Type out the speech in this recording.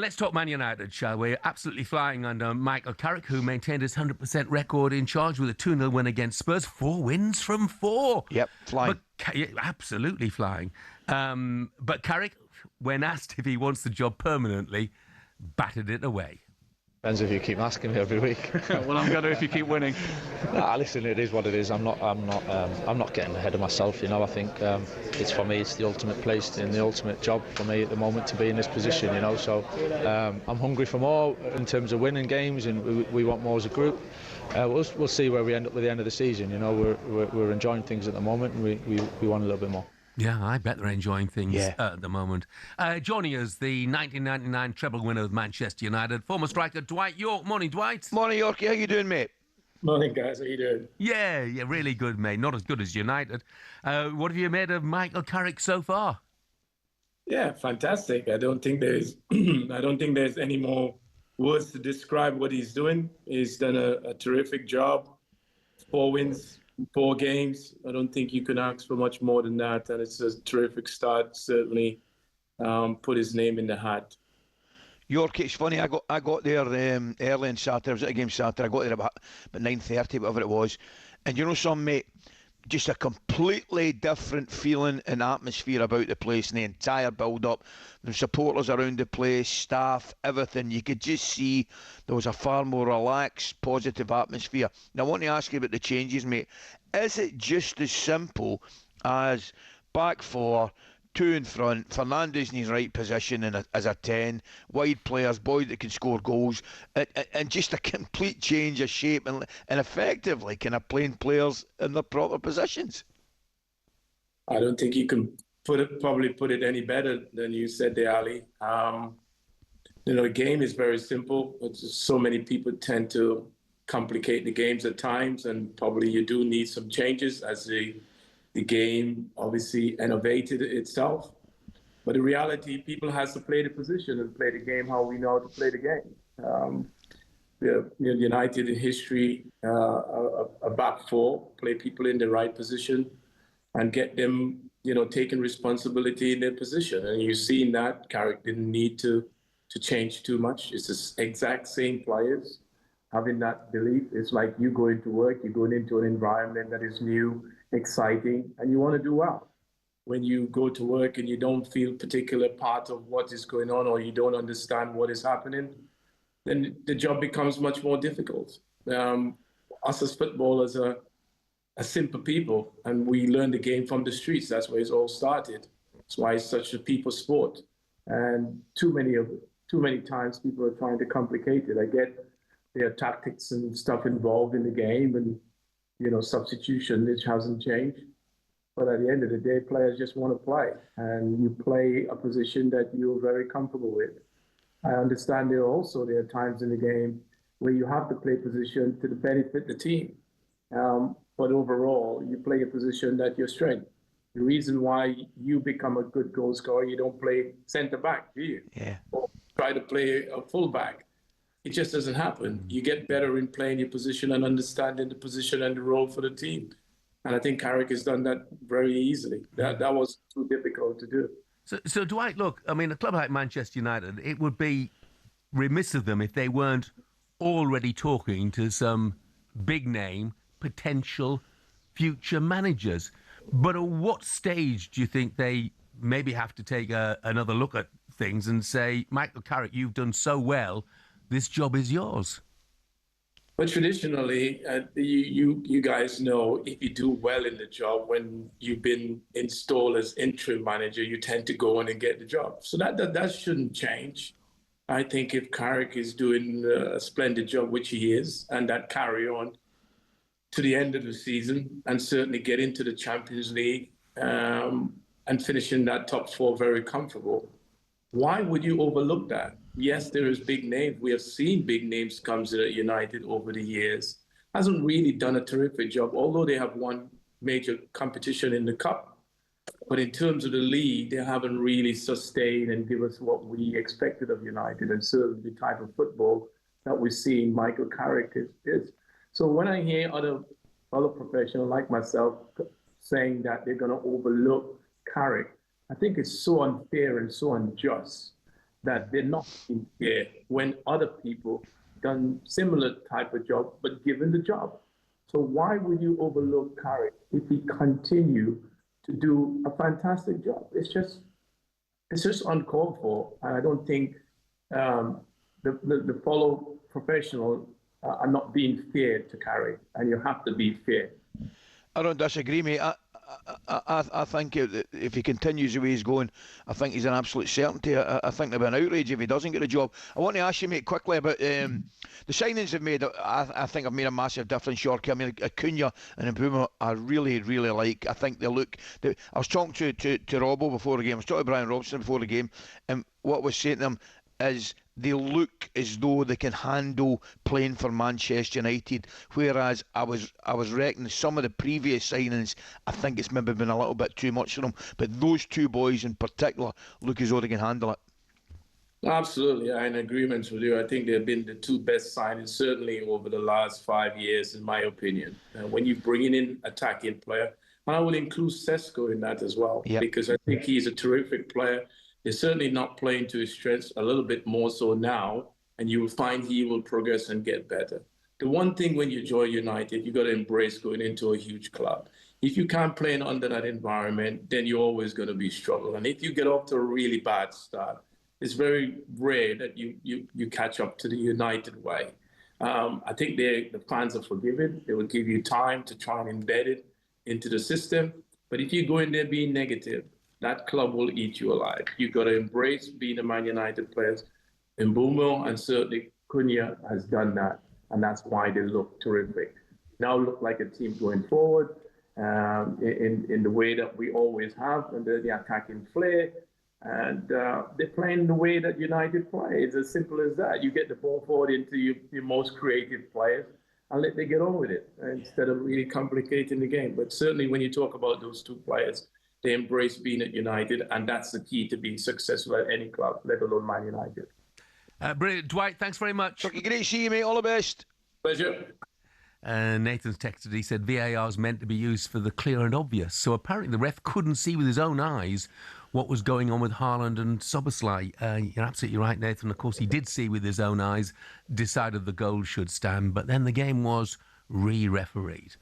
Let's talk Man United, shall we? Absolutely flying under Michael Carrick, who maintained his 100% record in charge with a 2-0 win against Spurs. 4 wins from 4. Yep, flying. Yeah, absolutely flying. But Carrick, when asked if he wants the job permanently, batted it away. Depends if you keep asking me every week. Well, I'm gonna if you keep winning. Listen, it is what it is. I'm not getting ahead of myself. You know, I think it's for me. It's the ultimate place and the ultimate job for me at the moment to be in this position. You know, so I'm hungry for more in terms of winning games, and we want more as a group. We'll see where we end up with the end of the season. You know, we're enjoying things at the moment, and we want a little bit more. Yeah, I bet they're enjoying things at the moment. Joining us, the 1999 treble winner of Manchester United, former striker Dwight Yorke. Morning, Dwight. Morning, Yorkie. How you doing, mate? Morning, guys. How you doing? Yeah, really good, mate. Not as good as United. What have you made of Michael Carrick so far? Yeah, fantastic. I don't think there's any more words to describe what he's doing. He's done a terrific job. 4 wins, 4 games. I don't think you can ask for much more than that. And it's a terrific start. Certainly put his name in the hat. York, it's funny. I got there early on Saturday. I was at a game Saturday. I got there about 9:30, whatever it was. And you know, some mate, just a completely different feeling and atmosphere about the place and the entire build-up. The supporters around the place, staff, everything. You could just see there was a far more relaxed, positive atmosphere. Now, I want to ask you about the changes, mate. Is it just as simple as back 4, 2 in front, Fernandes in his right position and as a 10, wide players, boys that can score goals, and just a complete change of shape and effectively kind of playing players in their proper positions? I don't think you can probably put it any better than you said there, Ali. The game is very simple. It's just so many people tend to complicate the games at times, and probably you do need some changes as the game obviously innovated itself. But in reality, people has to play the position and play the game how we know how to play the game. United in history, a back 4, play people in the right position and get them, taking responsibility in their position. And you've seen that Carrick didn't need to change too much. It's the exact same players having that belief. It's like you going to work, you're going into an environment that is new, exciting, and you want to do well. When you go to work and you don't feel particular part of what is going on, or you don't understand what is happening, then the job becomes much more difficult. Us as footballers are simple people, and we learn the game from the streets. That's where it's all started. That's why it's such a people sport. And too many times people are trying to complicate it. I get there are tactics and stuff involved in the game, and substitution, which hasn't changed. But at the end of the day, players just want to play, and you play a position that you're very comfortable with. I understand there are times in the game where you have to play position to benefit the team. But overall, you play a position that your strength. The reason why you become a good goal scorer, you don't play centre back, do you? Yeah. Or try to play a full back. It just doesn't happen. You get better in playing your position and understanding the position and the role for the team. And I think Carrick has done that very easily. That was too difficult to do. So Dwight, look, I mean, a club like Manchester United, it would be remiss of them if they weren't already talking to some big-name, potential future managers. But at what stage do you think they maybe have to take another look at things and say, Michael Carrick, you've done so well, this job is yours? But traditionally, you guys know, if you do well in the job, when you've been installed as interim manager, you tend to go in and get the job. So that shouldn't change. I think if Carrick is doing a splendid job, which he is, and that carry on to the end of the season, and certainly get into the Champions League and finish in that top 4 very comfortable, why would you overlook that? Yes, there is big names. We have seen big names come to United over the years. Hasn't really done a terrific job, although they have won major competition in the cup. But in terms of the league, they haven't really sustained and give us what we expected of United, and certainly the type of football that we're seeing Michael Carrick is. So when I hear other professionals like myself saying that they're going to overlook Carrick, I think it's so unfair and so unjust that they're not in there when other people done similar type of job but given the job. So why would you overlook Carrick if he continue to do a fantastic job? It's just uncalled for, and I don't think the fellow professionals are not being fair to Carrick, and you have to be fair. I don't disagree, mate. I think if he continues the way he's going, I think he's an absolute certainty. I think there'll be an outrage if he doesn't get a job. I want to ask you, mate, quickly about the signings they've made. I think have made a massive difference, Yorke. I mean, Acuna and Mbeumo I really, really like. I think they look... I was talking to Robbo before the game. I was talking to Brian Robson before the game, and what I was saying to them is they look as though they can handle playing for Manchester United, whereas I was reckoning some of the previous signings, I think it's maybe been a little bit too much for them. But those two boys in particular look as though they can handle it. Absolutely, I'm in agreement with you. I think they've been the two best signings, certainly over the last 5 years, in my opinion. When you bring in attacking player, and I will include Sesko in that as well, because I think he's a terrific player. They're certainly not playing to his strengths, a little bit more so now, and you will find he will progress and get better. The one thing when you join United, you got to embrace going into a huge club. If you can't play under that environment, then you're always going to be struggling. And if you get off to a really bad start, it's very rare that you catch up to the United way. I think the fans are forgiving. They will give you time to try and embed it into the system. But if you go in there being negative, that club will eat you alive. You've got to embrace being a Man United player. Mbeumo and certainly Cunha has done that, and that's why they look terrific. Now look like a team going forward in the way that we always have, and the attacking flair. And they're playing the way that United play. It's as simple as that. You get the ball forward into your most creative players and let them get on with it instead of really complicating the game. But certainly when you talk about those two players, they embrace being at United, and that's the key to being successful at any club, let alone Man United. Brilliant. Dwight, thanks very much. Okay, great to see you, mate. All the best. Pleasure. Nathan's texted, he said VAR is meant to be used for the clear and obvious. So apparently the ref couldn't see with his own eyes what was going on with Haaland and Szoboszlai. You're absolutely right, Nathan. Of course, he did see with his own eyes, decided the goal should stand, but then the game was re-refereed.